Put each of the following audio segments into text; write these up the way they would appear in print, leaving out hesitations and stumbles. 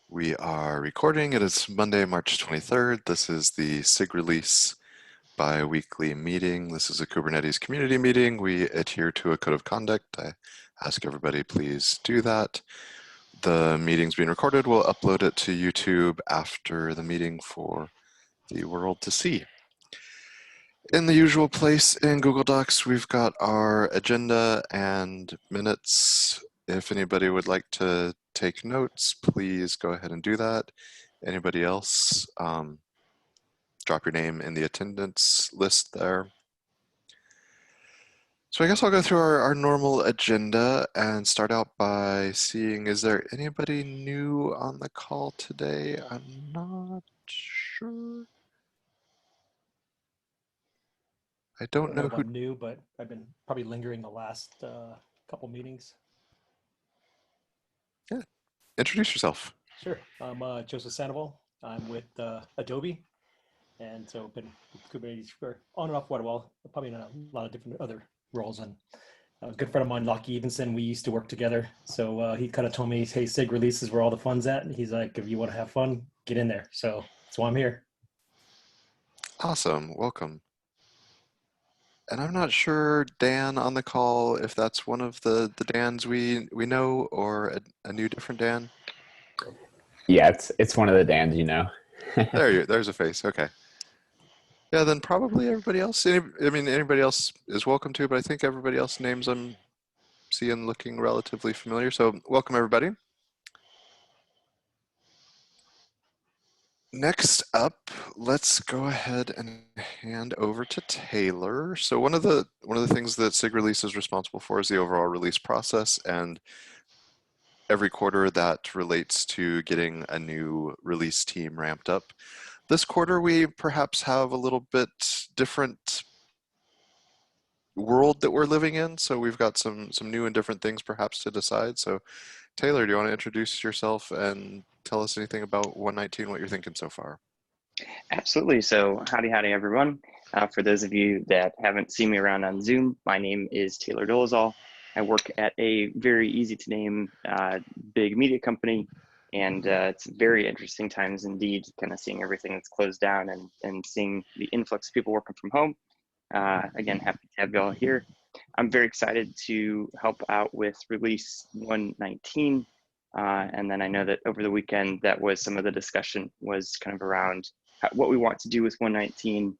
We are recording. It is Monday, March 23rd. This is the SIG release bi-weekly meeting. This is a Kubernetes community meeting. We adhere to a code of conduct. I ask everybody please do that. The meeting's being recorded. We'll upload it to YouTube after the meeting for the world to see. In the usual place in Google Docs, we've got our agenda and minutes. If anybody would like to take notes, please go ahead and do that. Anybody else, drop your name in the attendance list there. So I guess I'll go through our normal agenda and start out by seeing, is there anybody new on the call today? I'm not sure. I don't know if who. I'm new, but I've been probably lingering the last couple meetings. Yeah, introduce yourself. Sure. I'm Joseph Sandoval. I'm with Adobe. And so I've been with Kubernetes for on and off quite a while, probably in a lot of different other roles. And a good friend of mine, Lockie Evenson, we used to work together. So he kind of told me, hey, SIG releases where all the fun's at. And he's like, if you want to have fun, get in there. So that's why I'm here. Awesome, welcome. And I'm not sure, Dan, on the call, if that's one of the Dans we know or a new different Dan. Yeah, it's one of the Dans, you know. There's a face. Okay. Yeah, then probably everybody else. I mean, anybody else is welcome to, but I think everybody else names I'm seeing looking relatively familiar. So welcome everybody. Next up, let's go ahead and hand over to Taylor. So one of the things that SIG release is responsible for is the overall release process, and every quarter that relates to getting a new release team ramped up. This quarter, we perhaps have a little bit different world that we're living in. So we've got some new and different things perhaps to decide. So Taylor, do you want to introduce yourself and tell us anything about 119, what you're thinking so far? Absolutely. So howdy everyone. For those of you that haven't seen me around on Zoom, my name is Taylor Dolezal. I work at a very easy to name big media company, and it's very interesting times indeed, kind of seeing everything that's closed down and seeing the influx of people working from home. Again, happy to have you all here. I'm very excited to help out with release 119. And then I know that over the weekend, that was some of the discussion was kind of around what we want to do with 119.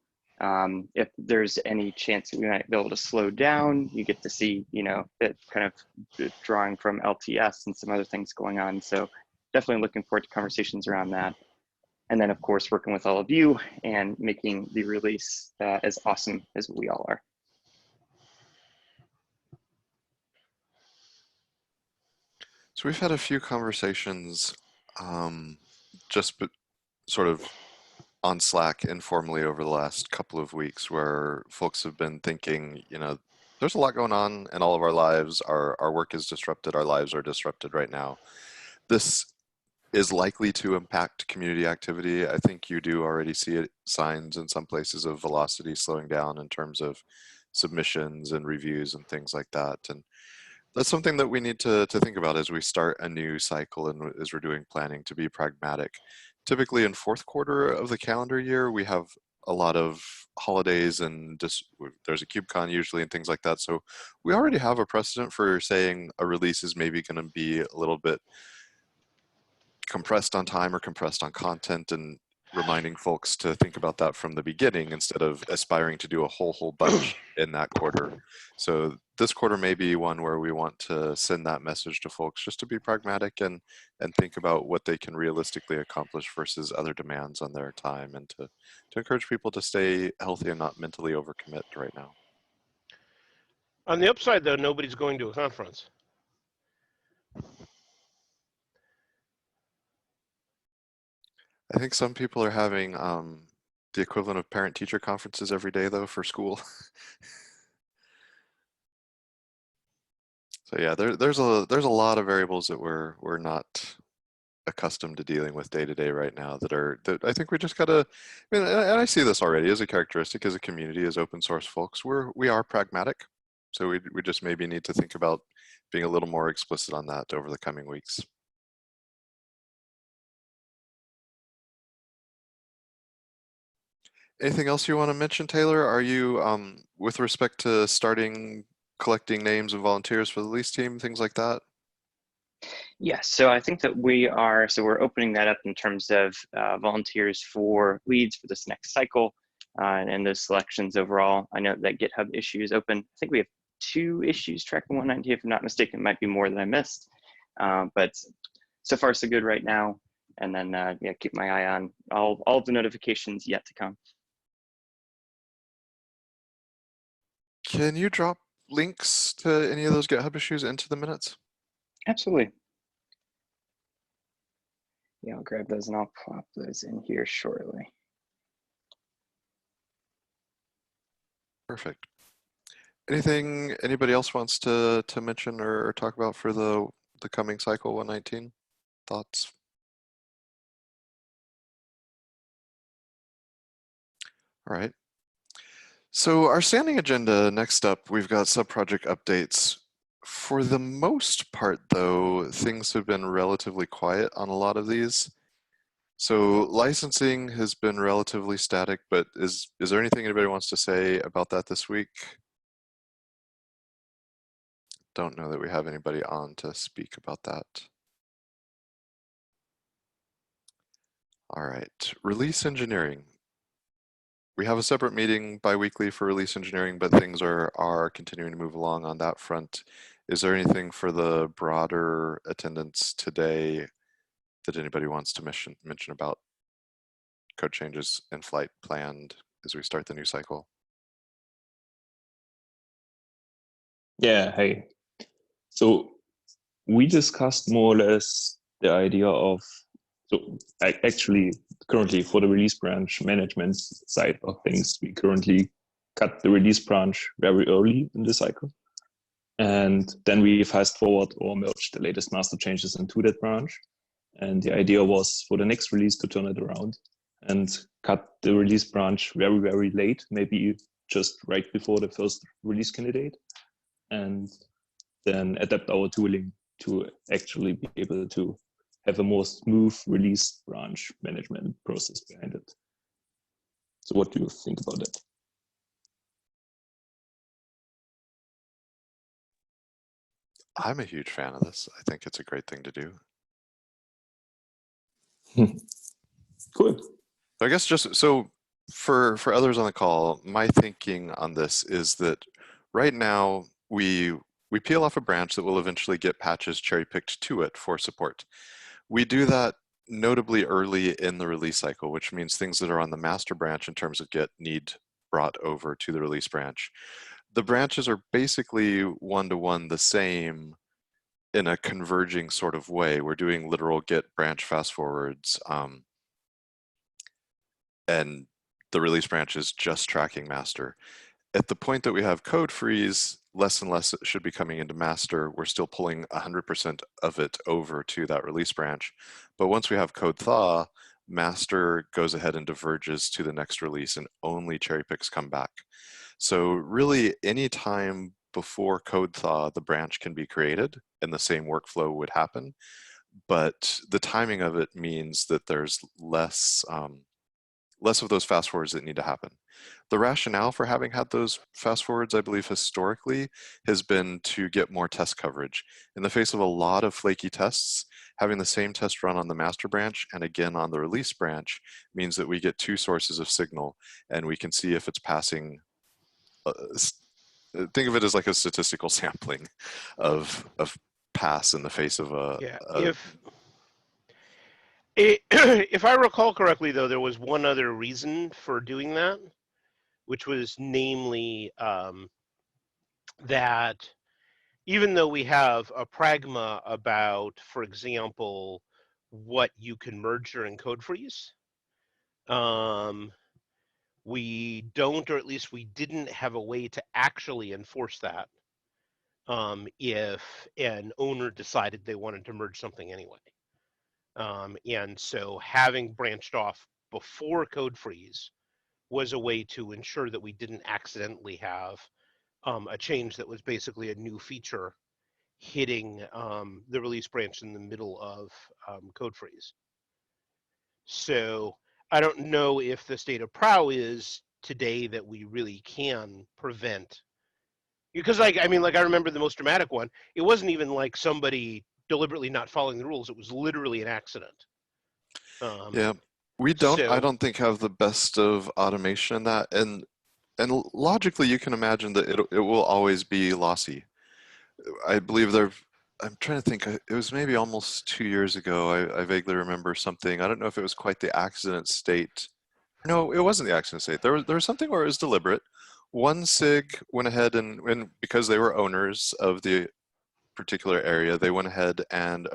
If there's any chance that we might be able to slow down, you get to see, you know, it kind of drawing from LTS and some other things going on. So definitely looking forward to conversations around that. And then of course, working with all of you and making the release as awesome as we all are. So we've had a few conversations just sort of on Slack informally over the last couple of weeks where folks have been thinking, you know, there's a lot going on in all of our lives. Our work is disrupted. Our lives are disrupted right now. This is likely to impact community activity. I think you do already see signs in some places of velocity slowing down in terms of submissions and reviews and things like that. And that's something that we need to think about as we start a new cycle and as we're doing planning, to be pragmatic. Typically in fourth quarter of the calendar year, we have a lot of holidays and there's a KubeCon usually and things like that. So we already have a precedent for saying a release is maybe going to be a little bit compressed on time or compressed on content, and reminding folks to think about that from the beginning instead of aspiring to do a whole bunch in that quarter. So this quarter may be one where we want to send that message to folks just to be pragmatic and think about what they can realistically accomplish versus other demands on their time, and to encourage people to stay healthy and not mentally overcommit right now. On the upside though, nobody's going to a conference. I think some people are having the equivalent of parent-teacher conferences every day, though, for school. So yeah, there's a lot of variables that we're not accustomed to dealing with day to day right now that I think we just gotta. I mean, and I see this already as a characteristic as a community, as open source folks. We are pragmatic, so we just maybe need to think about being a little more explicit on that over the coming weeks. Anything else you want to mention, Taylor? Are you, with respect to starting collecting names and volunteers for the lease team, things like that? Yes, so I think that we're opening that up in terms of volunteers for leads for this next cycle and those selections overall. I know that GitHub issue is open. I think we have 2 issues tracking 190, if I'm not mistaken. It might be more that I missed, but so far so good right now. And then yeah, keep my eye on all of the notifications yet to come. Can you drop links to any of those GitHub issues into the minutes? Absolutely. Yeah, I'll grab those and I'll plop those in here shortly. Perfect. Anything anybody else wants to mention or talk about for the coming cycle 119? Thoughts? All right. So our standing agenda, next up, we've got sub-project updates. For the most part, though, things have been relatively quiet on a lot of these. So licensing has been relatively static, but is there anything anybody wants to say about that this week? Don't know that we have anybody on to speak about that. All right, release engineering. We have a separate meeting bi-weekly for release engineering, but things are continuing to move along on that front. Is there anything for the broader attendance today that anybody wants to mention about code changes in flight planned as we start the new cycle? Yeah, hey. So we discussed more or less the idea of, so actually currently for the release branch management side of things, we currently cut the release branch very early in the cycle. And then we fast forward or merge the latest master changes into that branch. And the idea was for the next release to turn it around and cut the release branch very, very late, maybe just right before the first release candidate, and then adapt our tooling to actually be able to have a more smooth release branch management process behind it. So what do you think about that? I'm a huge fan of this. I think it's a great thing to do. Cool. So I guess just so for others on the call, my thinking on this is that right now we peel off a branch that will eventually get patches cherry picked to it for support. We do that notably early in the release cycle, which means things that are on the master branch in terms of Git need brought over to the release branch. The branches are basically one-to-one the same in a converging sort of way. We're doing literal Git branch fast forwards, and the release branch is just tracking master. At the point that we have code freeze, less and less should be coming into master. We're still pulling 100% of it over to that release branch. But once we have code thaw, master goes ahead and diverges to the next release and only cherry picks come back. So really any time before code thaw, the branch can be created and the same workflow would happen. But the timing of it means that there's less of those fast forwards that need to happen. The rationale for having had those fast forwards, I believe historically, has been to get more test coverage. In the face of a lot of flaky tests, having the same test run on the master branch and again on the release branch means that we get 2 sources of signal and we can see if it's passing. Think of it as like a statistical sampling of pass in the face of a. Yeah. If I recall correctly, though, there was one other reason for doing that, which was namely that even though we have a pragma about, for example, what you can merge during code freeze, we don't, or at least we didn't have a way to actually enforce that if an owner decided they wanted to merge something anyway. And so having branched off before code freeze was a way to ensure that we didn't accidentally have a change that was basically a new feature hitting the release branch in the middle of code freeze. So I don't know if the state of Prow is today that we really can prevent. Because like, I mean, like I remember the most dramatic one, it wasn't even like somebody deliberately not following the rules. It was literally an accident. Yeah, I So don't think have the best of automation in that. And logically, you can imagine that it will always be lossy. I believe I'm trying to think, it was maybe almost 2 years ago. I vaguely remember something. I don't know if it was quite the accident state. No, it wasn't the accident state. There was something where it was deliberate. One SIG went ahead and because they were owners of the particular area, they went ahead and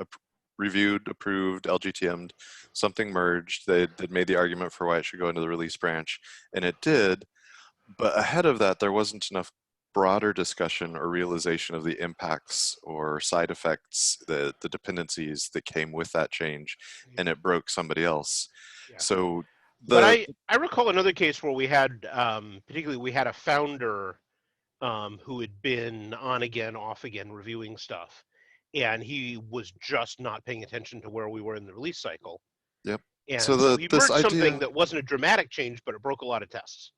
reviewed, approved, LGTM'd, something merged. They'd made the argument for why it should go into the release branch, and it did. But ahead of that, there wasn't enough broader discussion or realization of the impacts or side effects, the dependencies that came with that change, and it broke somebody else. yeah. So But the I recall another case where we had, particularly we had a founder who had been on again, off again, reviewing stuff, and he was just not paying attention to where we were in the release cycle. yep. So And so he this merged something idea that wasn't a dramatic change, but it broke a lot of tests.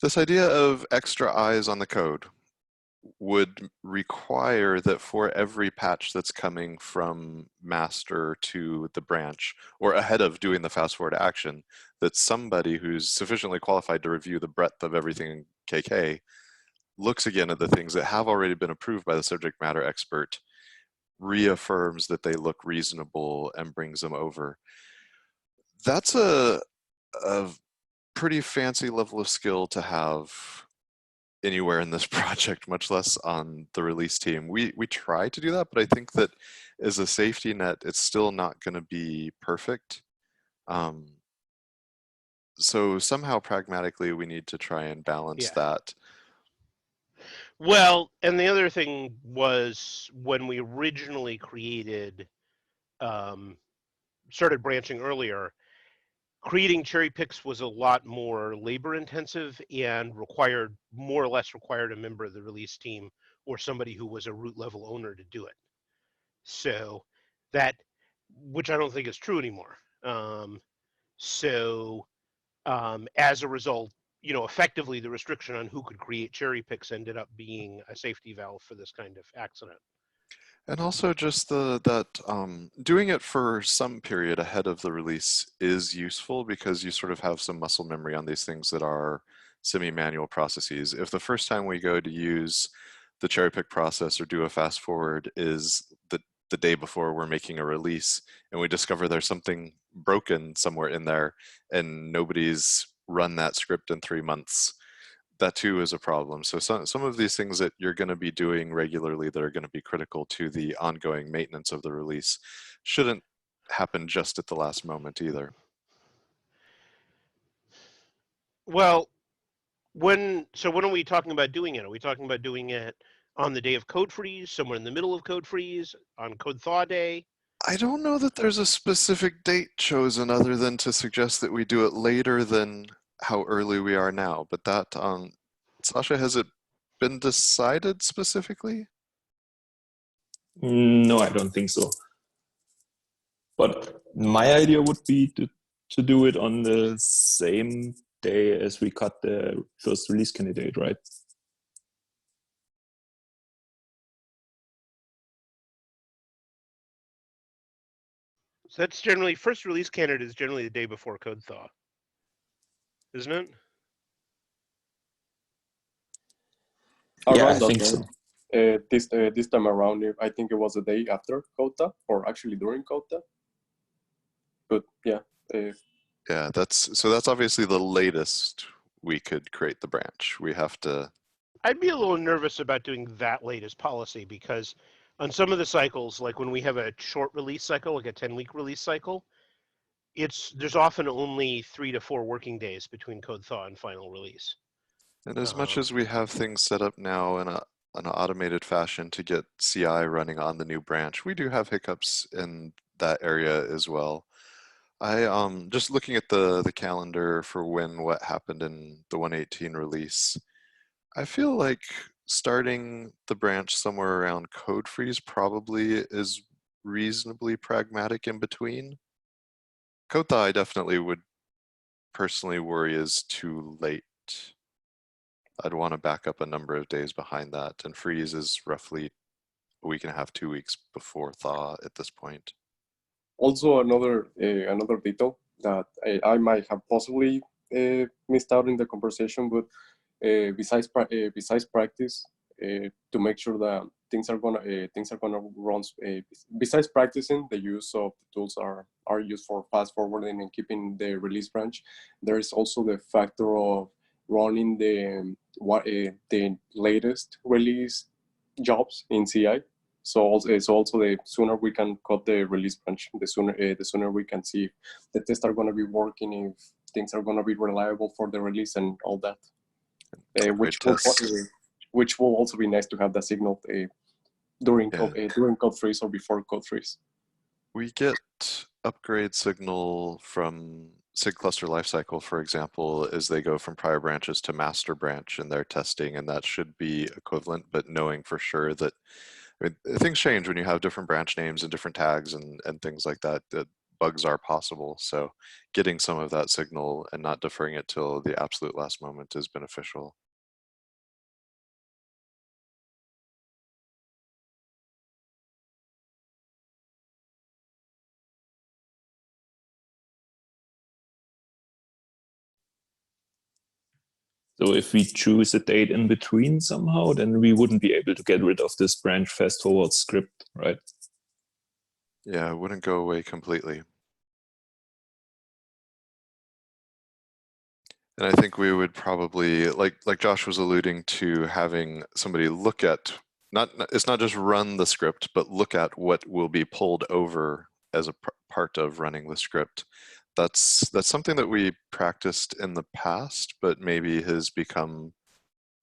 of extra eyes on the code would require that for every patch that's coming from master to the branch or ahead of doing the fast forward action, that somebody who's sufficiently qualified to review the breadth of everything in KK looks again at the things that have already been approved by the subject matter expert, reaffirms that they look reasonable, and brings them over. That's a pretty fancy level of skill to have anywhere in this project, much less on the release team. We try to do that, but I think that as a safety net, it's still not going to be perfect. So somehow pragmatically, we need to try and balance Yeah. that. Well, and the other thing was when we originally created, started branching earlier, creating cherry picks was a lot more labor intensive and required, more or less required a member of the release team or somebody who was a root level owner to do it. So that, which I don't think is true anymore. So as a result, you know, effectively the restriction on who could create cherry picks ended up being a safety valve for this kind of accident. And also just doing it for some period ahead of the release is useful because you sort of have some muscle memory on these things that are semi-manual processes. If the first time we go to use the cherry pick process or do a fast forward is the day before we're making a release and we discover there's something broken somewhere in there and nobody's run that script in 3 months, that too is a problem. So some of these things that you're going to be doing regularly that are going to be critical to the ongoing maintenance of the release shouldn't happen just at the last moment either. Well, when are we talking about doing it? Are we talking about doing it on the day of code freeze, somewhere in the middle of code freeze, on code thaw day? I don't know that there's a specific date chosen other than to suggest that we do it later than how early we are now. But that, Sasha, has it been decided specifically? No, I don't think so. But my idea would be to do it on the same day as we cut the first release candidate, right? So that's generally, first release candidate is generally the day before code thaw, isn't it? Yeah, I Around that, think right? so. This time around, I think it was the day after Kota, or actually during Kota. But yeah, Yeah, that's obviously the latest we could create the branch. We have to. I'd be a little nervous about doing that late as policy because on some of the cycles, like when we have a short release cycle, like a 10-week release cycle, there's often only 3 to 4 working days between code thaw and final release. And as much as we have things set up now in an automated fashion to get CI running on the new branch, we do have hiccups in that area as well. I just looking at the calendar for when what happened in the 118 release, I feel like starting the branch somewhere around code freeze probably is reasonably pragmatic in between. Kota I definitely would personally worry is too late. I'd want to back up a number of days behind that, and freeze is roughly a week and a half, 2 weeks before thaw at this point. Also, another detail that I might have possibly missed out in the conversation, but besides practice, to make sure that things are gonna run. Besides practicing, the use of the tools are used for fast forwarding and keeping the release branch. There is also the factor of running the latest release jobs in CI. So also the sooner we can cut the release branch, the sooner we can see if the tests are going to be working, if things are going to be reliable for the release and all that. Which will also be nice to have the signal during code freeze or before code freeze. We get upgrade signal from SIG cluster lifecycle, for example, as they go from prior branches to master branch in their testing, and that should be equivalent, but knowing for sure that things change when you have different branch names and different tags and things like that. Bugs are possible. So getting some of that signal and not deferring it till the absolute last moment is beneficial. So if we choose a date in between somehow, then we wouldn't be able to get rid of this branch fast forward script, right? Yeah, it wouldn't go away completely. And I think we would probably, like Josh was alluding to, having somebody look at, it's not just run the script, but look at what will be pulled over as a part of running the script. That's something that we practiced in the past, but maybe has become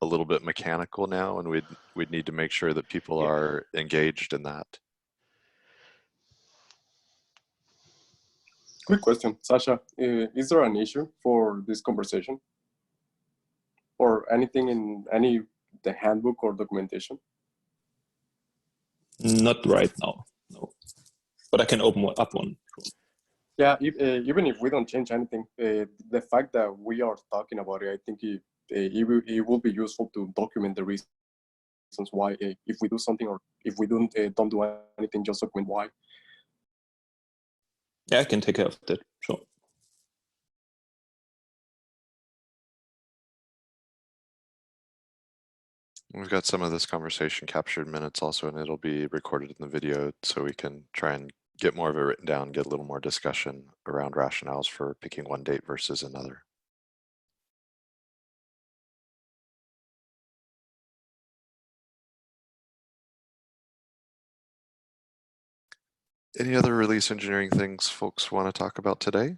a little bit mechanical now, and we'd need to make sure that people are engaged in that. Quick question, Sasha, is there an issue for this conversation? Or anything in the handbook or documentation? Not right now, no. But I can open up one. Yeah, even if we don't change anything, the fact that we are talking about it, I think it will be useful to document the reasons why, if we do something or if we don't do anything, just document why. Yeah, I can take care of that, sure. We've got some of this conversation captured minutes also, and it'll be recorded in the video so we can try and get more of it written down, get a little more discussion around rationales for picking one date versus another. Any other release engineering things folks want to talk about today?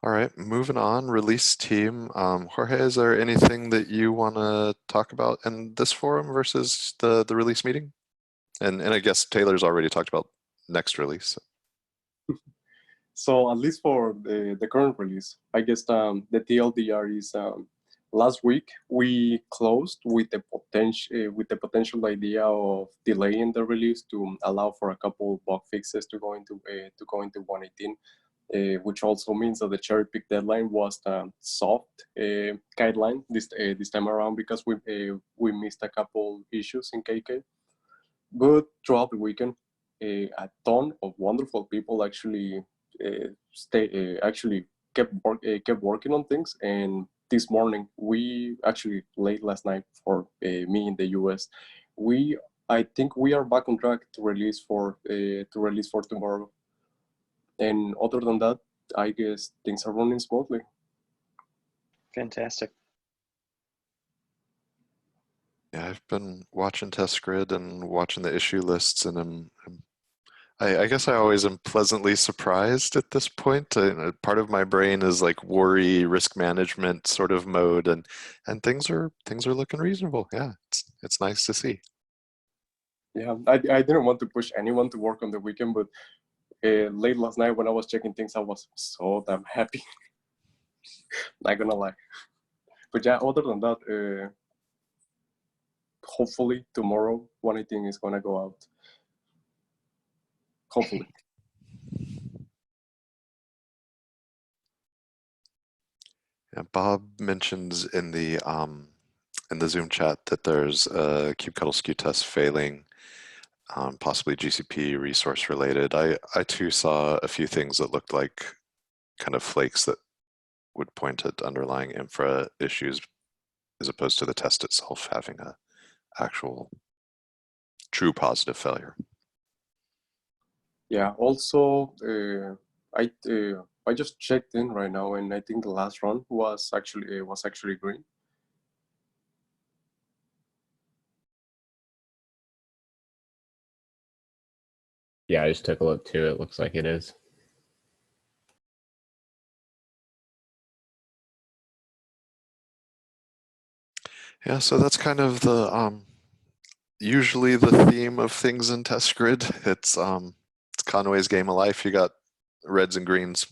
All right, moving on, release team. Jorge, is there anything that you want to talk about in this forum versus the release meeting? And I guess Taylor's already talked about next release. So at least for the current release, I guess the TLDR is last week we closed with the potential idea of delaying the release to allow for a couple bug fixes to go into 118. Which also means that the cherry pick deadline was soft guideline this time around because we missed a couple issues in KK. But throughout the weekend, a ton of wonderful people actually kept working on things. And this morning, late last night for me in the US, I think we are back on track to release for tomorrow. And other than that, I guess things are running smoothly. Fantastic. Yeah, I've been watching test grid and watching the issue lists, and I guess I always am pleasantly surprised at this point. Part of my brain is like worry, risk management sort of mode, and things are looking reasonable. Yeah, it's nice to see. Yeah, I didn't want to push anyone to work on the weekend, but late last night when I was checking things, I was so damn happy. Not gonna lie. But yeah, other than that, hopefully tomorrow 118 is gonna go out. hopefully. Yeah, Bob mentions in the Zoom chat that there's a kubectl skew test failing, possibly GCP resource related. I too saw a few things that looked like kind of flakes that would point at underlying infra issues as opposed to the test itself having a actual true positive failure. Yeah. Also, I just checked in right now, and I think the last run was actually green. Yeah, I just took a look too. It looks like it is. Yeah, so that's kind of the usually the theme of things in test grid. It's Conway's game of life. You got reds and greens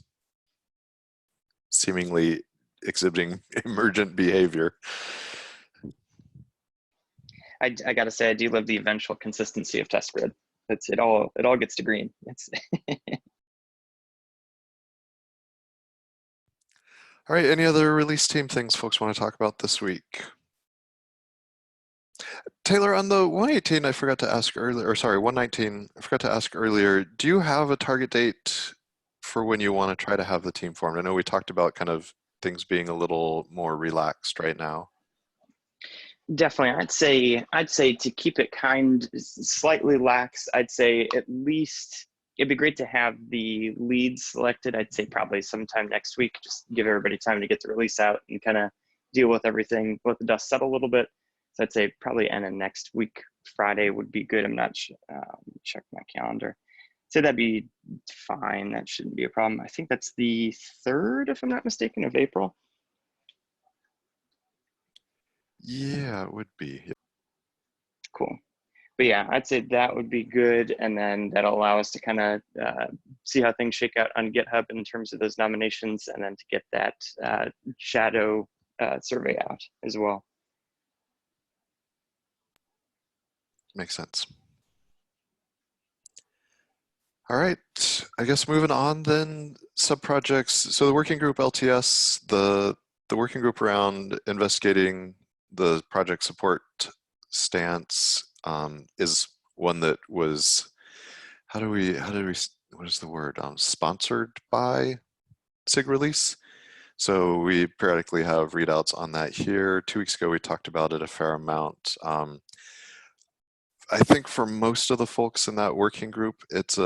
seemingly exhibiting emergent behavior. I gotta say, I do love the eventual consistency of test grid. It all gets to green. It's All right, any other release team things folks want to talk about this week? Taylor, on the 118, I forgot to ask earlier, or sorry, 119, I forgot to ask earlier, do you have a target date for when you want to try to have the team formed? I know we talked about kind of things being a little more relaxed right now. definitely, I'd say to keep it slightly lax, I'd say at least it'd be great to have the leads selected. I'd say probably sometime next week, just give everybody time to get the release out and kind of deal with everything, let the dust settle a little bit. So I'd say probably end of next week, Friday would be good. I'm not sure, check my calendar. So that'd be fine. That shouldn't be a problem. I think that's the 3rd, if I'm not mistaken, of April. Yeah, it would be. Cool. But yeah, I'd say that would be good. And then that'll allow us to kind of see how things shake out on GitHub in terms of those nominations, and then to get that shadow survey out as well. Makes sense. All right, I guess moving on then, subprojects. So the working group LTS, the working group around investigating the project support stance is one that was, what is the word? Sponsored by SIG release. So we periodically have readouts on that here. 2 weeks ago, we talked about it a fair amount. I think for most of the folks in that working group, it's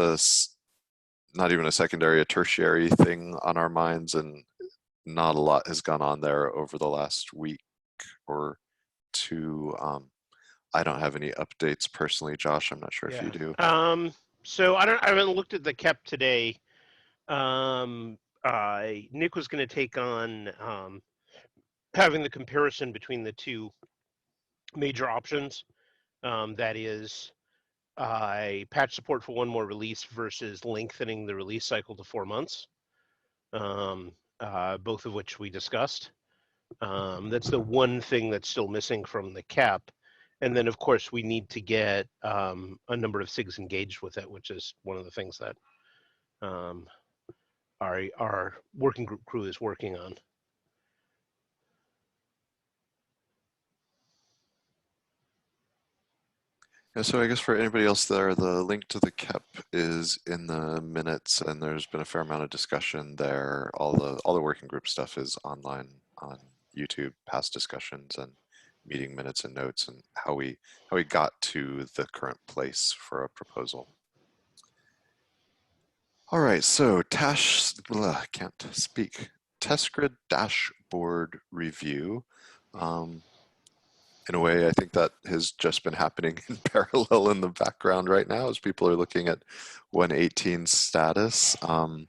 not even a secondary, a tertiary thing on our minds, and not a lot has gone on there over the last week or two. I don't have any updates personally. Josh, I'm not sure if you do. So I haven't looked at the KEP today. Nick was going to take on having the comparison between the two major options. That is patch support for one more release versus lengthening the release cycle to 4 months, both of which we discussed. That's the one thing that's still missing from the KEP. And then, of course, we need to get a number of SIGs engaged with it, which is one of the things that our working group crew is working on. Yeah, so I guess for anybody else there, the link to the KEP is in the minutes, and there's been a fair amount of discussion there. All the working group stuff is online on YouTube, past discussions and meeting minutes and notes, and how we got to the current place for a proposal. All right, so can't speak. Test grid dashboard review. In a way, I think that has just been happening in parallel in the background right now as people are looking at 118 status. I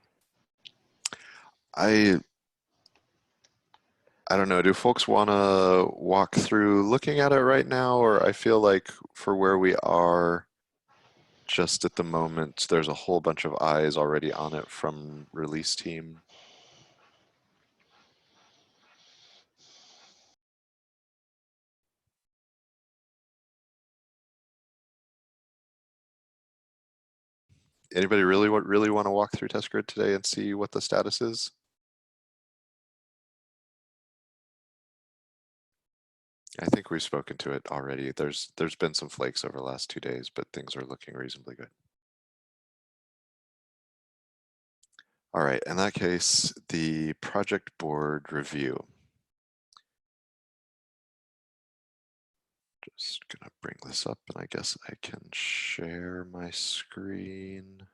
don't know, do folks want to walk through looking at it right now? Or I feel like for where we are just at the moment, there's a whole bunch of eyes already on it from release team. Anybody really want to walk through test grid today and see what the status is? I think we've spoken to it already. There's been some flakes over the last 2 days, but things are looking reasonably good. All right, in that case, the project board review. Just gonna bring this up and I guess I can share my screen.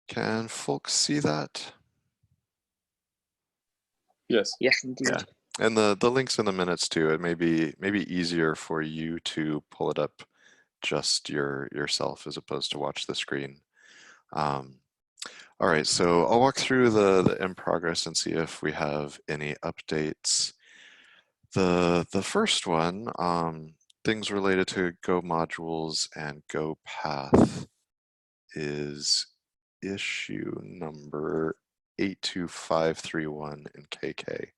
Can folks see that? Yes. Yes, indeed. Yeah. And the links in the minutes too. It may be easier for you to pull it up just yourself as opposed to watch the screen. All right, so I'll walk through the in progress and see if we have any updates. The first one, things related to Go modules and Go path, is issue number 82531 in KK.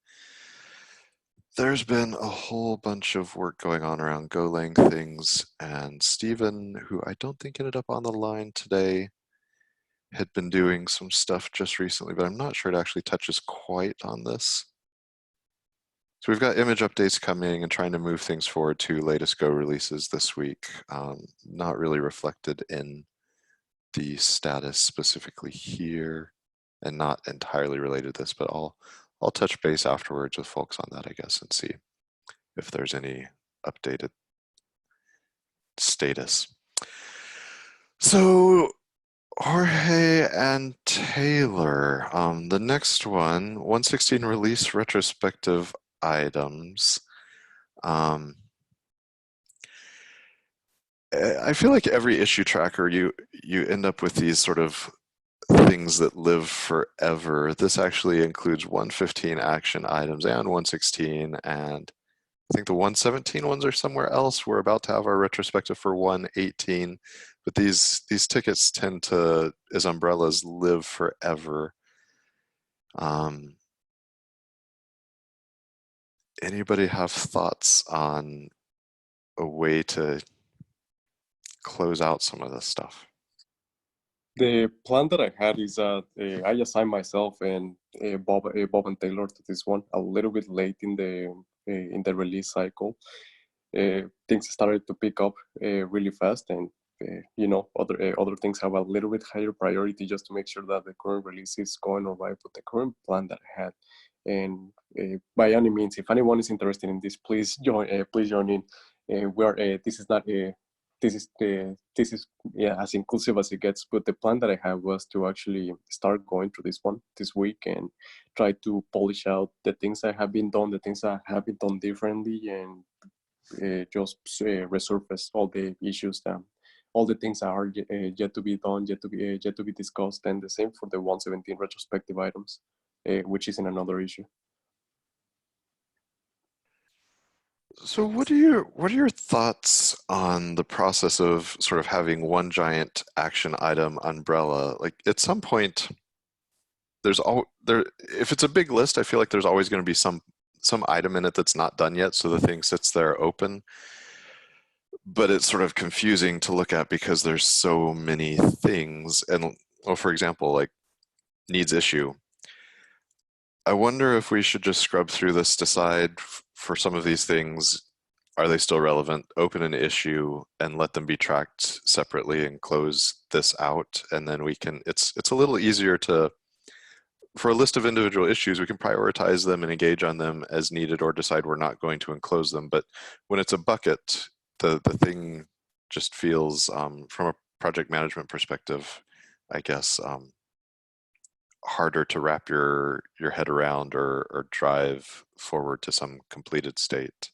There's been a whole bunch of work going on around Golang things, and Stephen, who I don't think ended up on the line today, had been doing some stuff just recently, but I'm not sure it actually touches quite on this. So we've got image updates coming and trying to move things forward to latest Go releases this week. Not really reflected in the status specifically here and not entirely related to this, but I'll touch base afterwards with folks on that, I guess, and see if there's any updated status. So Jorge and Taylor, the next one, 116 release retrospective items. I feel like every issue tracker, you end up with these sort of things that live forever. This actually includes 115 action items and 116, and I think the 117 ones are somewhere else. We're about to have our retrospective for 118, but these tickets tend to, as umbrellas, live forever. Anybody have thoughts on a way to close out some of this stuff? The plan that I had is that I assigned myself and Bob and Taylor to this one a little bit late in the release cycle. Things started to pick up really fast, and other things have a little bit higher priority just to make sure that the current release is going all right with the current plan that I had. And by any means, if anyone is interested in this, please join. Please join in. This is not a this is yeah, as inclusive as it gets, but the plan that I have was to actually start going through this one this week and try to polish out the things that have been done, the things that have been done differently, and just resurface all the issues that all the things that are yet to be done, yet to be discussed. And the same for the 117 retrospective items, which is in another issue. So what are your thoughts on the process of sort of having one giant action item umbrella? Like at some point, if it's a big list, I feel like there's always going to be some item in it that's not done yet, so the thing sits there open. But it's sort of confusing to look at because there's so many things. And well, for example, like needs issue. I wonder if we should just scrub through this, decide for some of these things, are they still relevant, open an issue and let them be tracked separately and close this out. And then we can, it's a little easier to, for a list of individual issues, we can prioritize them and engage on them as needed or decide we're not going to enclose them. But when it's a bucket, the thing just feels, from a project management perspective, I guess, harder to wrap your head around or drive forward to some completed state.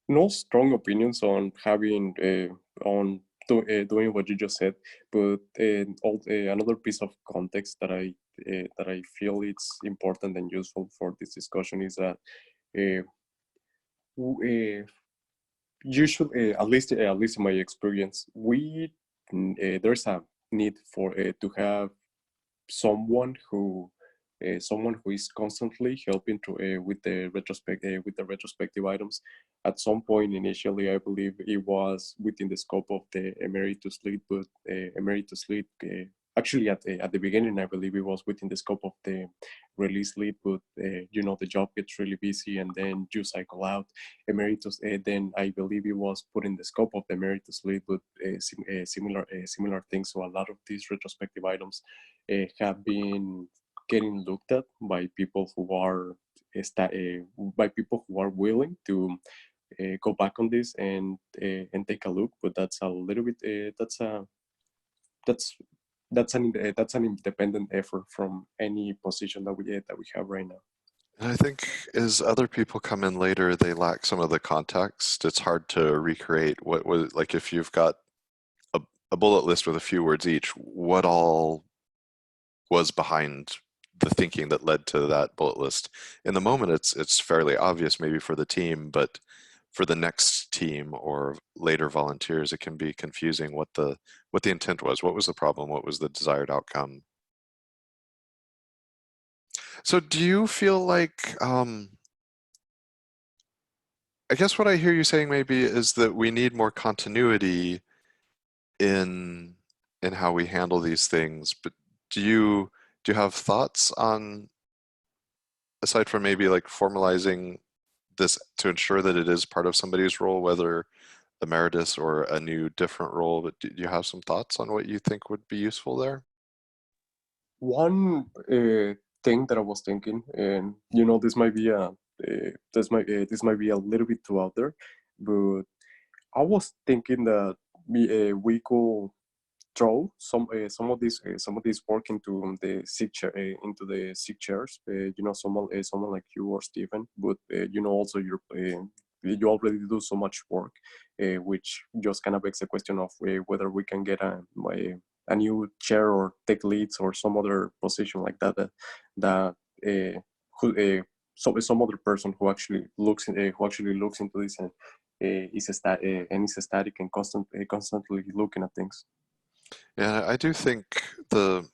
No strong opinions on having doing what you just said, but another piece of context that I feel it's important and useful for this discussion is that you should, at least in my experience, there's a need for to have someone who is constantly helping to with the retrospective items. At some point initially, I believe it was within the scope of the emeritus lead, but emeritus lead actually at the beginning, I believe it was within the scope of the release lead, but you know, the job gets really busy and then you cycle out emeritus. Then I believe it was put in the scope of the emeritus lead, but similar things. So a lot of these retrospective items have been getting looked at by people who are willing to go back on this and take a look. But that's a little bit that's that's an independent effort from any position that we have right now. And I think as other people come in later, they lack some of the context. It's hard to recreate what was, like, if you've got a bullet list with a few words each, what all was behind the thinking that led to that bullet list. In the moment, it's fairly obvious maybe for the team, but for the next team or later volunteers, it can be confusing what the intent was. What was the problem? What was the desired outcome? So do you feel like, I guess what I hear you saying maybe is that we need more continuity in how we handle these things, but do you have thoughts on, aside from maybe like formalizing this to ensure that it is part of somebody's role, whether emeritus or a new different role, but do you have some thoughts on what you think would be useful there? One thing that I was thinking, and you know, this might be this might be a little bit too out there, but I was thinking that we could throw some of these work into the SIG into the SIG chairs. You know, someone like you or Stephen, but you know, also you already do so much work, which just kind of begs the question of whether we can get a new chair or tech leads or some other position like that who some other person who actually looks into this and is static and constantly looking at things. Yeah, I do think the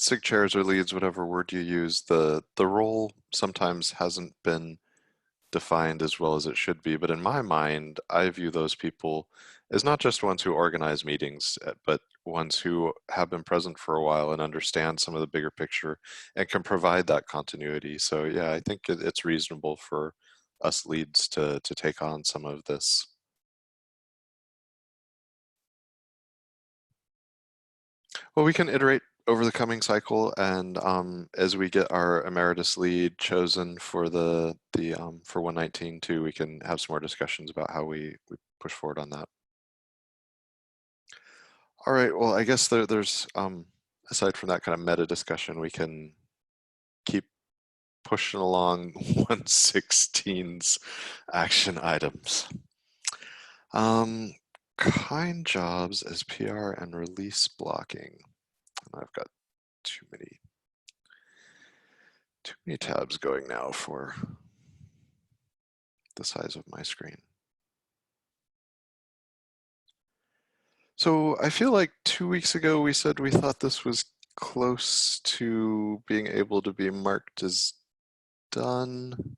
SIG chairs or leads, whatever word you use, the role sometimes hasn't been defined as well as it should be. But in my mind, I view those people as not just ones who organize meetings, but ones who have been present for a while and understand some of the bigger picture and can provide that continuity. So yeah, I think it's reasonable for us leads to take on some of this. Well, we can iterate over the coming cycle, and as we get our emeritus lead chosen for for 119 too, we can have some more discussions about how we push forward on that. All right. Well, I guess there's aside from that kind of meta discussion, we can keep pushing along 116's action items. Kind jobs as PR and release blocking. I've got too many tabs going now for the size of my screen. So I feel like 2 weeks ago we said we thought this was close to being able to be marked as done.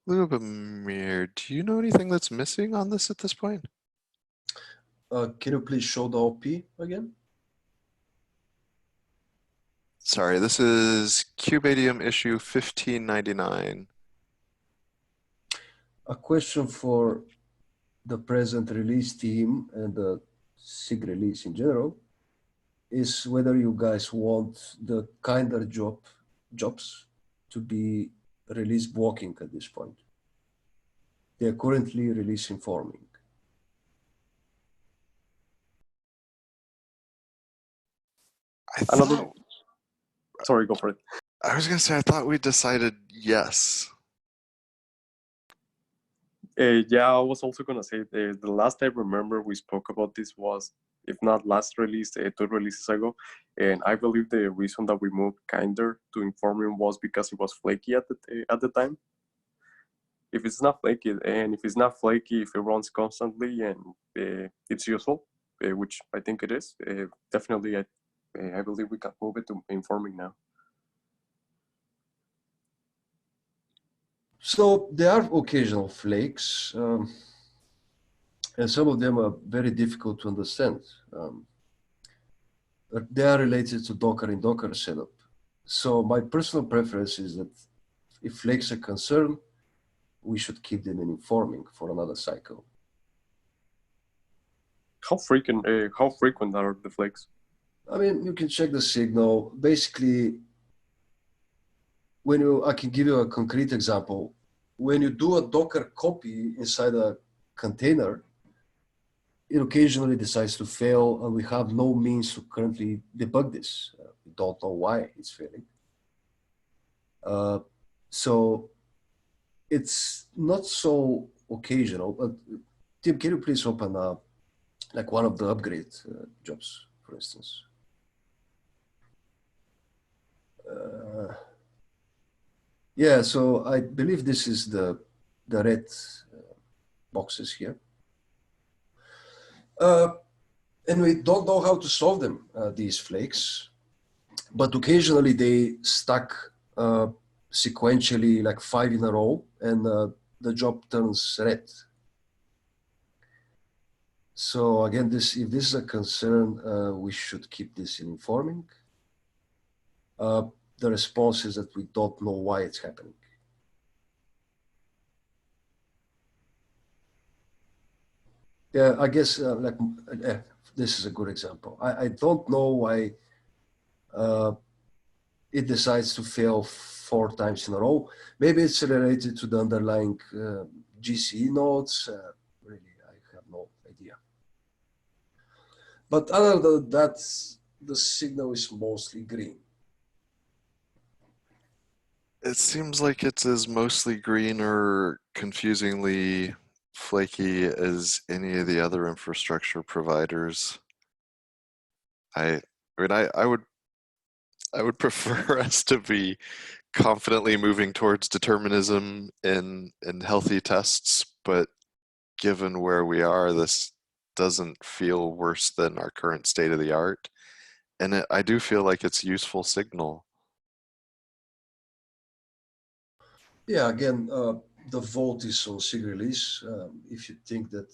Lubomir, do you know anything that's missing on this at this point? Can you please show the OP again? Sorry, this is Cubadium issue 1599. A question for the present release team and the SIG release in general is whether you guys want the kinder jobs to be release blocking at this point. They are currently release informing. Sorry, go for it. I was going to say, I thought we decided yes. Yeah, I was also going to say the last I remember we spoke about this was, if not last release, 2 releases ago. And I believe the reason that we moved kinder to informing was because it was flaky at the time. If it's not flaky, if it runs constantly and it's useful, which I think it is, definitely I believe we can move it to informing now. So there are occasional flakes, and some of them are very difficult to understand. But they are related to Docker and Docker setup. So my personal preference is that if flakes are concerned, we should keep them in informing for another cycle. How frequent are the flakes? I mean, you can check the signal. Basically, I can give you a concrete example. When you do a Docker copy inside a container, it occasionally decides to fail, and we have no means to currently debug this. We don't know why it's failing. So it's not so occasional. But Tim, can you please open like one of the upgrade jobs, for instance? Yeah, so I believe this is the red boxes here. And we don't know how to solve them, these flakes, but occasionally they stack sequentially like 5 in a row, and the job turns red. So again, if this is a concern, we should keep this in informing. The response is that we don't know why it's happening. Yeah, I guess this is a good example. I don't know why it decides to fail 4 times in a row. Maybe it's related to the underlying GCE nodes. Really, I have no idea. But other than that, the signal is mostly green. It seems like it's as mostly green or confusingly flaky as any of the other infrastructure providers. I mean, I would prefer us to be confidently moving towards determinism in healthy tests, but given where we are, this doesn't feel worse than our current state of the art. And I do feel like it's useful signal. Yeah, again, the vote is on SIG release. If you think that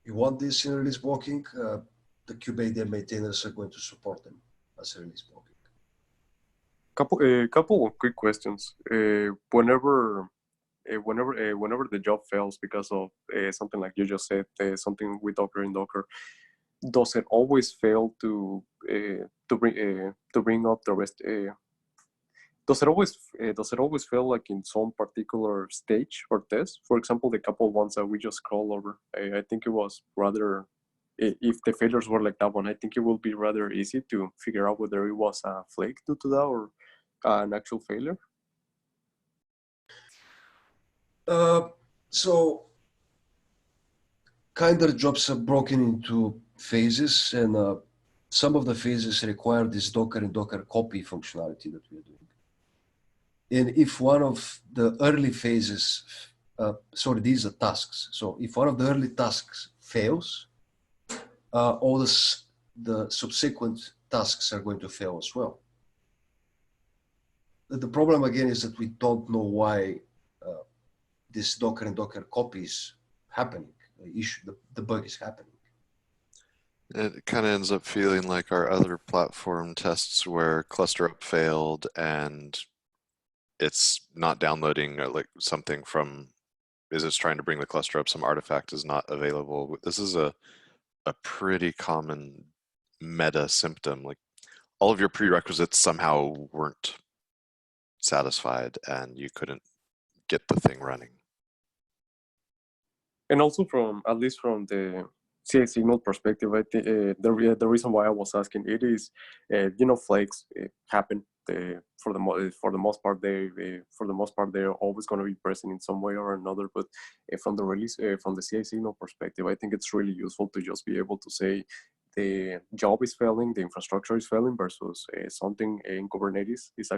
you want this in release blocking, the Kubernetes maintainers are going to support them as a release blocking. Couple of quick questions. Whenever the job fails because of something like you just said, something with Docker and Docker, does it always fail to bring up the rest? Does it always fail like in some particular stage or test? For example, the couple ones that we just scrolled over, I think it was rather, if the failures were like that one, I think it will be rather easy to figure out whether it was a flake due to that or an actual failure. So kinder jobs are broken into phases, and some of the phases require this Docker and Docker copy functionality that we're doing. And if one of the early phases, these are tasks. So if one of the early tasks fails, all the subsequent tasks are going to fail as well. The problem again is that we don't know why this Docker and Docker copy is happening. The bug is happening. It kind of ends up feeling like our other platform tests where cluster up failed and it's not downloading like something from, is it's trying to bring the cluster up, some artifact is not available. This is a pretty common meta symptom. Like all of your prerequisites somehow weren't satisfied and you couldn't get the thing running. And also at least from the CA signal perspective, I think the reason why I was asking it is, flakes happen. For the most part, they're always going to be present in some way or another. But from the CA signal perspective, I think it's really useful to just be able to say the job is failing, the infrastructure is failing, versus something in Kubernetes is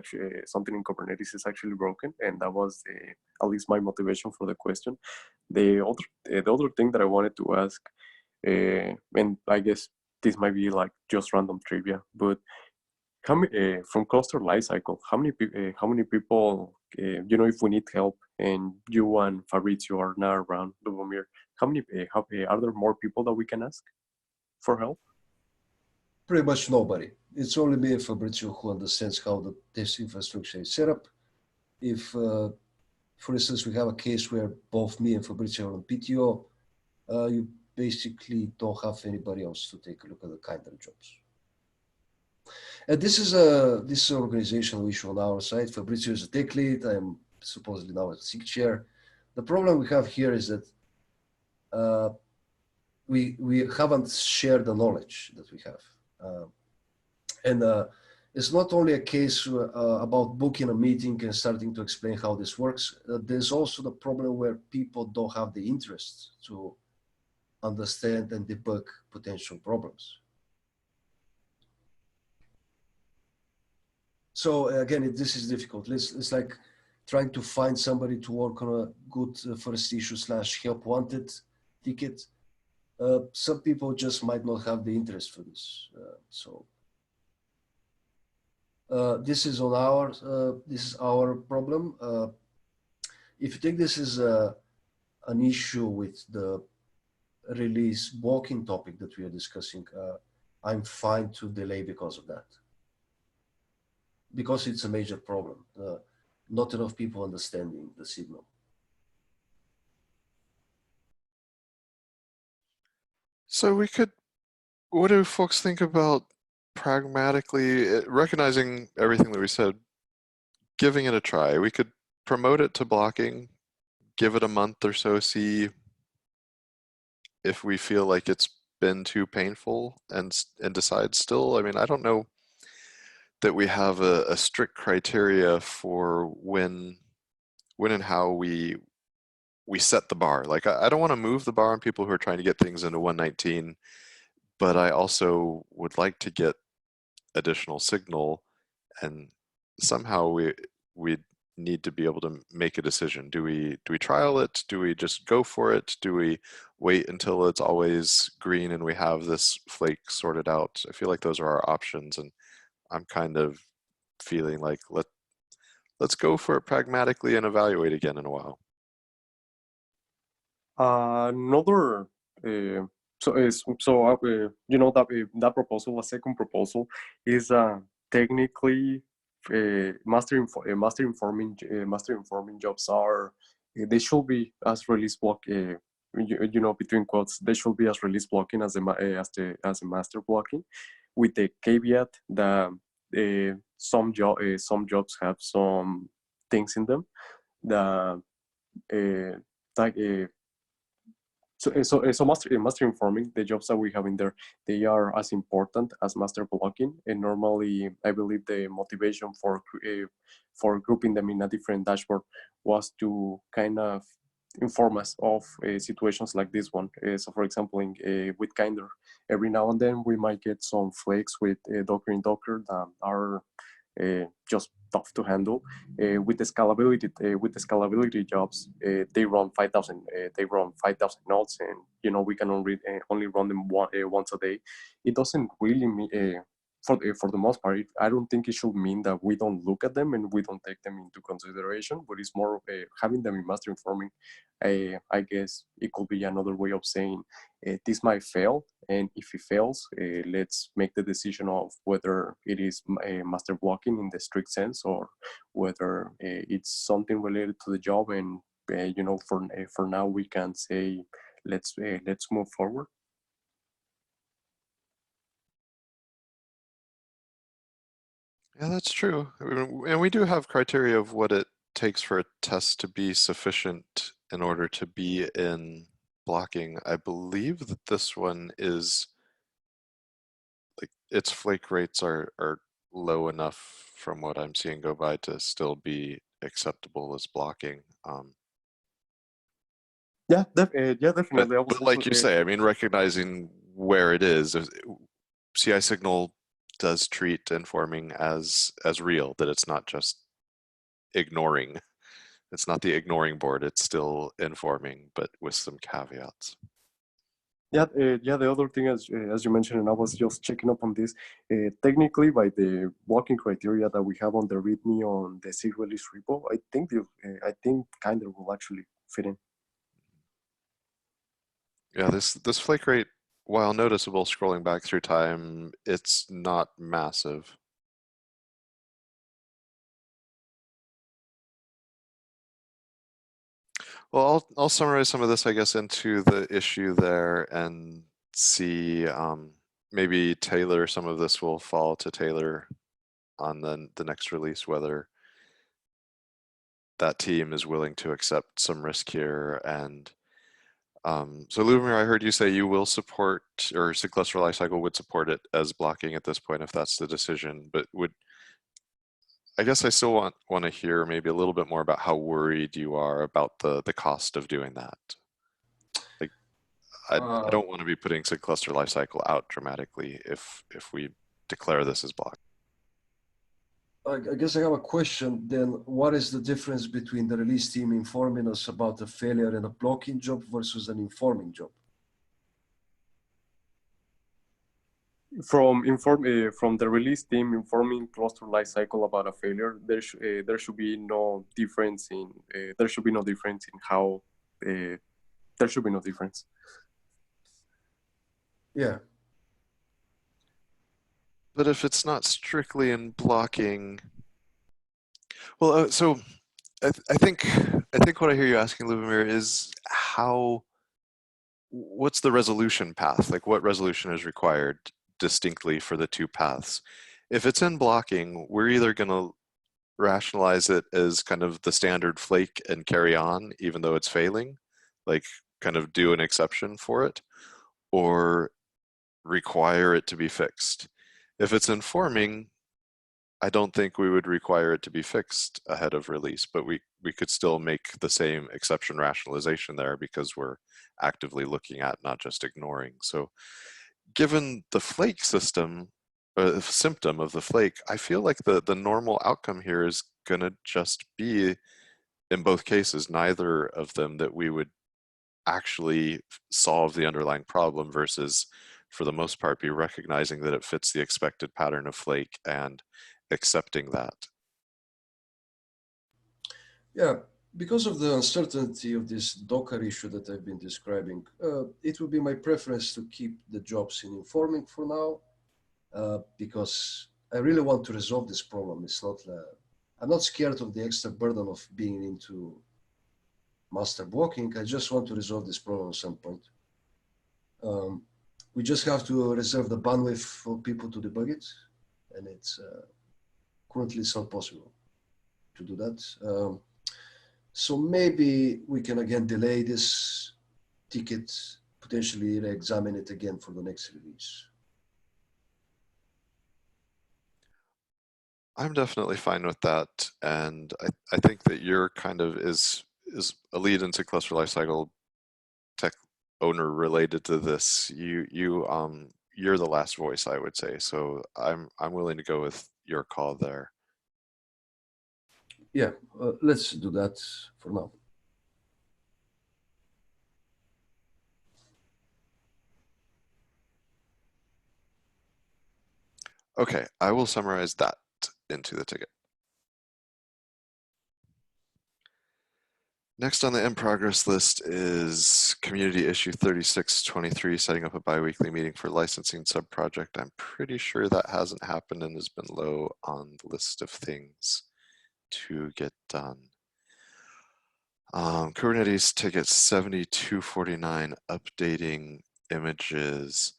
actually broken, and that was at least my motivation for the question. The other thing that I wanted to ask, And I guess this might be like just random trivia, but how many from cluster lifecycle? How many people? If we need help, and you and Fabrizio are now around Lubomir, how many? Are there more people that we can ask for help? Pretty much nobody. It's only me and Fabrizio who understands how this infrastructure is set up. If, for instance, we have a case where both me and Fabrizio are on PTO, you basically don't have anybody else to take a look at the kind of jobs. And this is an organizational issue on our side. Fabrizio is a tech lead. I'm supposedly now a SIG chair. The problem we have here is that we haven't shared the knowledge that we have. And it's not only a case about booking a meeting and starting to explain how this works. There's also the problem where people don't have the interest to understand and debug potential problems. So again, this is difficult. It's like trying to find somebody to work on a good first issue / help wanted ticket. Some people just might not have the interest for this. This is our problem. If you take this as an issue with the release blocking topic that we are discussing, I'm fine to delay because of that. Because it's a major problem. Not enough people understanding the signal. So what do folks think about pragmatically recognizing everything that we said, giving it a try? We could promote it to blocking, give it a month or so, see if we feel like it's been too painful and decide still. I mean, I don't know that we have a strict criteria for when and how we set the bar. Like I don't want to move the bar on people who are trying to get things into 119, but I also would like to get additional signal, and somehow we need to be able to make a decision. Do we trial it? Do we just go for it? Do we wait until it's always green and we have this flake sorted out? I feel like those are our options, and I'm kind of feeling like let's go for it pragmatically and evaluate again in a while. Another that proposal, a second proposal, is technically master informing jobs are they should be as release block. Between quotes, they should be as release blocking as the master blocking, with the caveat that some jobs have some things in them that like so master informing, the jobs that we have in there, they are as important as master blocking. And normally, I believe the motivation for grouping them in a different dashboard was to kind of inform us of situations like this one. So, for example, with Kinder, every now and then we might get some flakes with Docker in Docker that are just tough to handle. With the scalability jobs, they run 5,000 nodes, and we can only run them once a day. It doesn't really mean for the most part, I don't think it should mean that we don't look at them and we don't take them into consideration, but it's more having them in master informing. I guess it could be another way of saying this might fail, and if it fails, let's make the decision of whether it is master blocking in the strict sense, or whether it's something related to the job. And for now, we can say let's move forward. Yeah, that's true. And we do have criteria of what it takes for a test to be sufficient in order to be in blocking. I believe that this one is like its flake rates are low enough from what I'm seeing go by to still be acceptable as blocking. Yeah, definitely. But like you say, I mean, recognizing where it is, CI signal does treat informing as real, that it's not just ignoring. It's not the ignoring board, it's still informing, but with some caveats. Yeah, yeah. The other thing, as you mentioned, and I was just checking up on this. Technically, by the blocking criteria that we have on the README on the SIG release repo, I think kind of will actually fit in. Yeah, this flake rate, while noticeable scrolling back through time, it's not massive. Well, I'll summarize some of this, I guess, into the issue there and see maybe Taylor, some of this will fall to Taylor on the next release, whether that team is willing to accept some risk here. And so Lubomir, I heard you say you will support, or SIG cluster lifecycle would support it as blocking at this point if that's the decision, but I guess I still want to hear maybe a little bit more about how worried you are about the cost of doing that. Like, I don't want to be putting SIG cluster lifecycle out dramatically if we declare this as blocked. I guess I have a question then. What is the difference between the release team informing us about a failure in a blocking job versus an informing job? From the release team informing cluster lifecycle about a failure, there should be no difference in how there should be no difference. Yeah. But if it's not strictly in blocking, well, so I think what I hear you asking, Lubomir, is what's the resolution path? Like, what resolution is required distinctly for the two paths? If it's in blocking, we're either going to rationalize it as kind of the standard flake and carry on, even though it's failing, like kind of do an exception for it, or require it to be fixed. If it's informing, I don't think we would require it to be fixed ahead of release, but we could still make the same exception rationalization there because we're actively looking at, not just ignoring. So given the flake system, symptom of the flake, I feel like the normal outcome here is gonna just be, in both cases, neither of them that we would actually solve the underlying problem versus, for the most part, be recognizing that it fits the expected pattern of flake and accepting that. Yeah, because of the uncertainty of this Docker issue that I've been describing, it would be my preference to keep the jobs in informing for now, because I really want to resolve this problem. It's not, I'm not scared of the extra burden of being into master blocking. I just want to resolve this problem at some point. We just have to reserve the bandwidth for people to debug it, and it's currently it's not possible to do that. So maybe we can again delay this ticket, potentially re-examine it again for the next release. I'm definitely fine with that, and I think that you're kind of is a lead into cluster lifecycle tech owner related to this. You're the last voice, I would say. So I'm willing to go with your call there. Yeah, let's do that for now. Okay, I will summarize that into the ticket. Next on the in progress list is community issue 3623, setting up a biweekly meeting for licensing subproject. I'm pretty sure that hasn't happened and has been low on the list of things to get done. Kubernetes ticket 7249, updating images.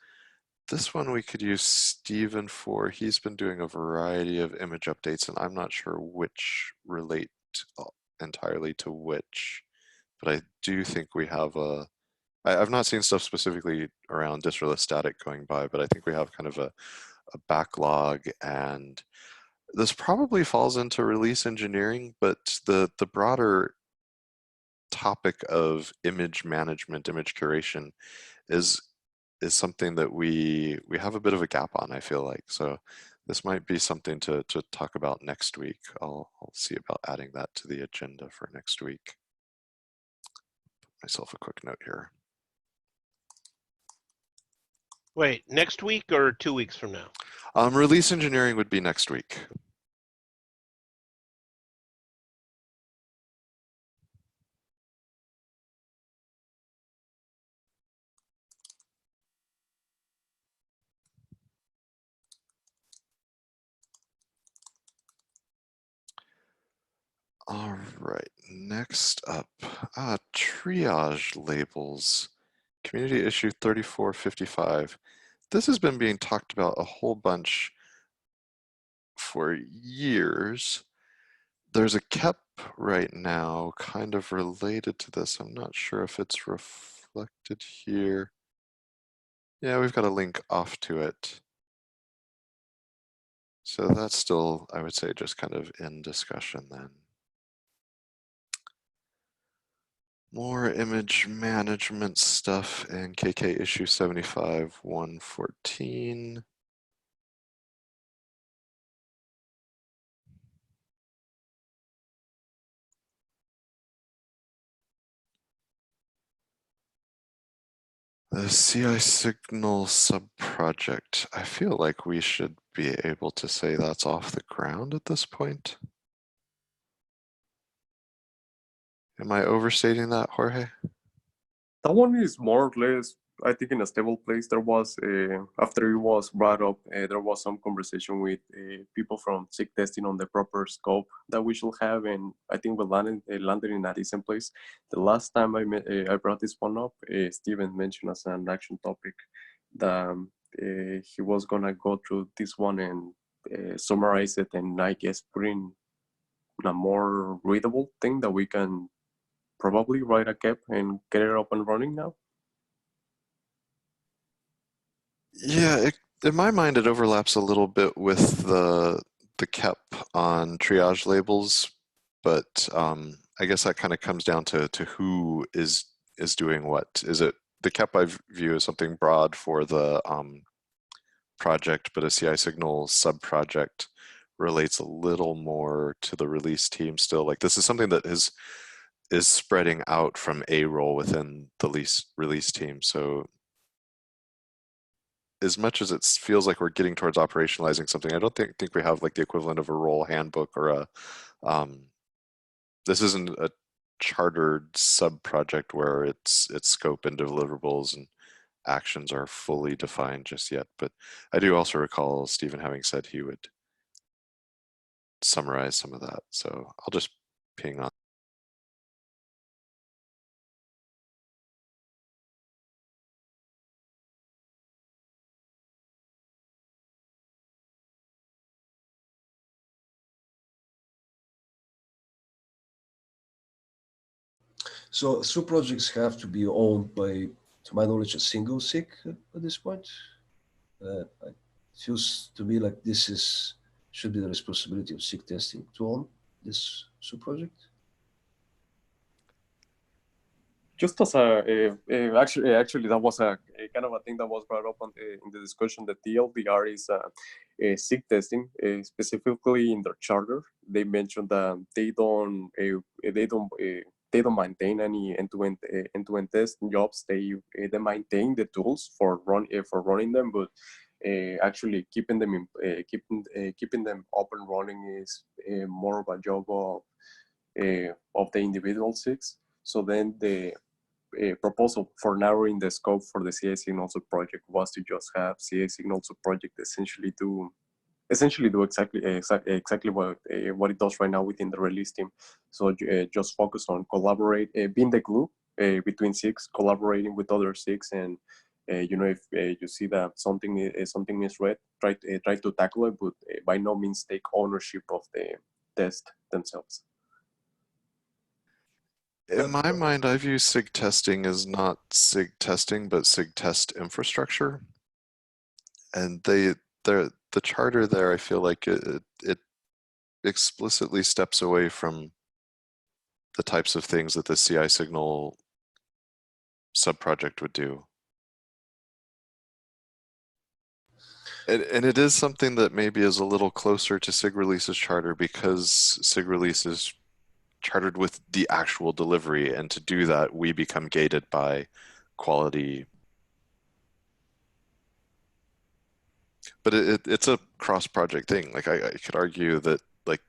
This one we could use Steven for. He's been doing a variety of image updates, and I'm not sure which relate entirely to which, but I do think we have I've not seen stuff specifically around distroless static going by, but I think we have kind of a backlog, and this probably falls into release engineering, but the broader topic of image management, image curation is something that we have a bit of a gap on, I feel like. So this might be something to talk about next week. I'll see about adding that to the agenda for next week. Put myself a quick note here. Wait, next week or 2 weeks from now? Release engineering would be next week. All right, next up, triage labels. Community issue 3455. This has been being talked about a whole bunch for years. There's a KEP right now kind of related to this. I'm not sure if it's reflected here. Yeah, we've got a link off to it. So that's still, I would say, just kind of in discussion then. More image management stuff in KK issue 75-114. The CI signal subproject. I feel like we should be able to say that's off the ground at this point. Am I overstating that, Jorge? That one is more or less, I think, in a stable place. There was, after it was brought up, there was some conversation with people from SIG testing on the proper scope that we should have, and I think we landed in a decent place. The last time I brought this one up, Steven mentioned as an action topic that he was gonna go through this one and summarize it, and I guess put in a more readable thing that we can probably write a cap and get it up and running now. Yeah, in my mind, it overlaps a little bit with the KEP on triage labels, but I guess that kind of comes down to who is doing what. Is it the KEP I view as something broad for the project, but a CI signal sub-project relates a little more to the release team still. Like this is something that is spreading out from a role within the release team. So as much as it feels like we're getting towards operationalizing something, I don't think we have like the equivalent of a role handbook or a this isn't a chartered sub project where its scope and deliverables and actions are fully defined just yet. But I do also recall Stephen having said he would summarize some of that. So I'll just ping on. So sub-projects have to be owned by, to my knowledge, a single SIG at this point. It feels to me like should be the responsibility of SIG testing to own this sub-project. Just as actually that was a kind of a thing that was brought up in the discussion. The TLDR is a SIG testing, specifically in their charter. They mentioned that they don't maintain any end-to-end test jobs. They maintain the tools for running them, but actually keeping them keeping them up and running is more of a job of the individual SIGs. So then the proposal for narrowing the scope for the CI Signals project was to just have CI Signals project essentially do exactly what it does right now within the release team. So just focus on being the glue between SIGs, collaborating with other SIGs, and if you see that something is red, try to tackle it, but by no means take ownership of the test themselves. In my mind, I view SIG testing as not SIG testing, but SIG test infrastructure. And the charter there, I feel like it explicitly steps away from the types of things that the CI signal subproject would do. And it is something that maybe is a little closer to SIG release's charter because SIG release is chartered with the actual delivery, and to do that we become gated by quality but it's a cross-project thing. Like I could argue that like,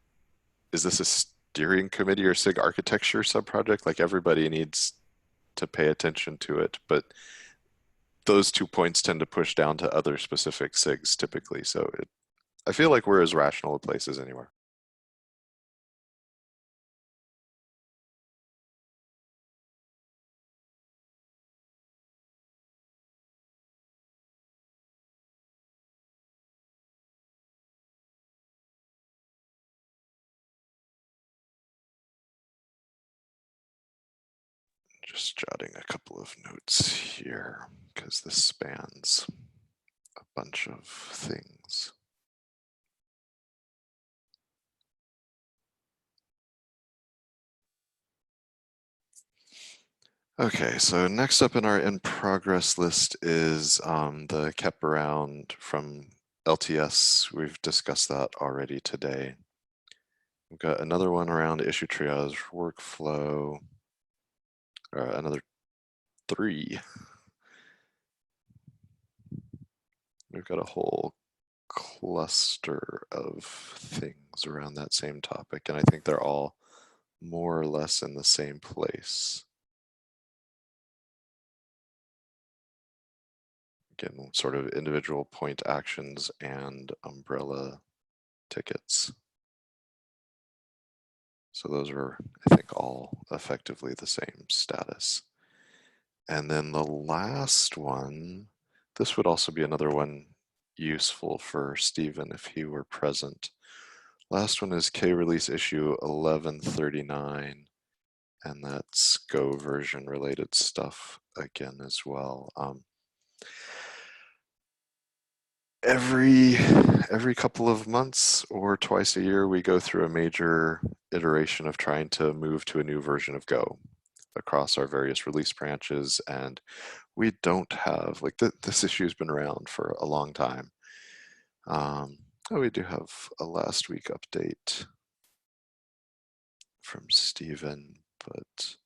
is this a steering committee or SIG architecture subproject? Like everybody needs to pay attention to it, but those 2 points tend to push down to other specific SIGs typically. So I feel like we're as rational a place as anywhere. Just jotting a couple of notes here because this spans a bunch of things. Okay, so next up in our in progress list is the kept around from LTS. We've discussed that already today. We've got another one around issue triage workflow, another 3. We've got a whole cluster of things around that same topic, and I think they're all more or less in the same place. Again, sort of individual point actions and umbrella tickets. So those are, I think, all effectively the same status. And then the last one, this would also be another one useful for Stephen if he were present. Last one is K release issue 1139, and that's Go version related stuff again as well. Every couple of months or twice a year, we go through a major iteration of trying to move to a new version of Go across our various release branches, and we don't have, like, this issue has been around for a long time. Oh, we do have a last week update from Stephen, but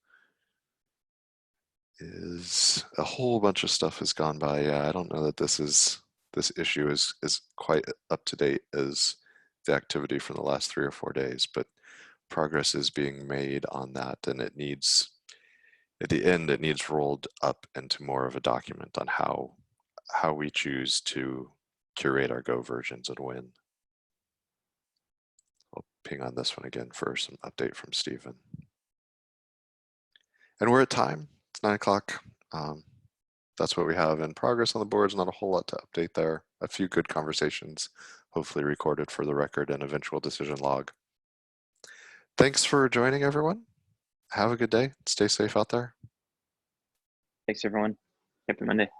is a whole bunch of stuff has gone by. Yeah, I don't know that this issue is quite up to date as the activity from the last 3 or 4 days, but progress is being made on that, and it needs, at the end, it needs rolled up into more of a document on how we choose to curate our Go versions and when. I'll ping on this one again for some update from Stephen. And we're at time. It's 9 o'clock. That's what we have in progress on the boards. Not a whole lot to update there. A few good conversations, hopefully recorded for the record and eventual decision log. Thanks for joining, everyone. Have a good day. Stay safe out there. Thanks, everyone. Happy Monday.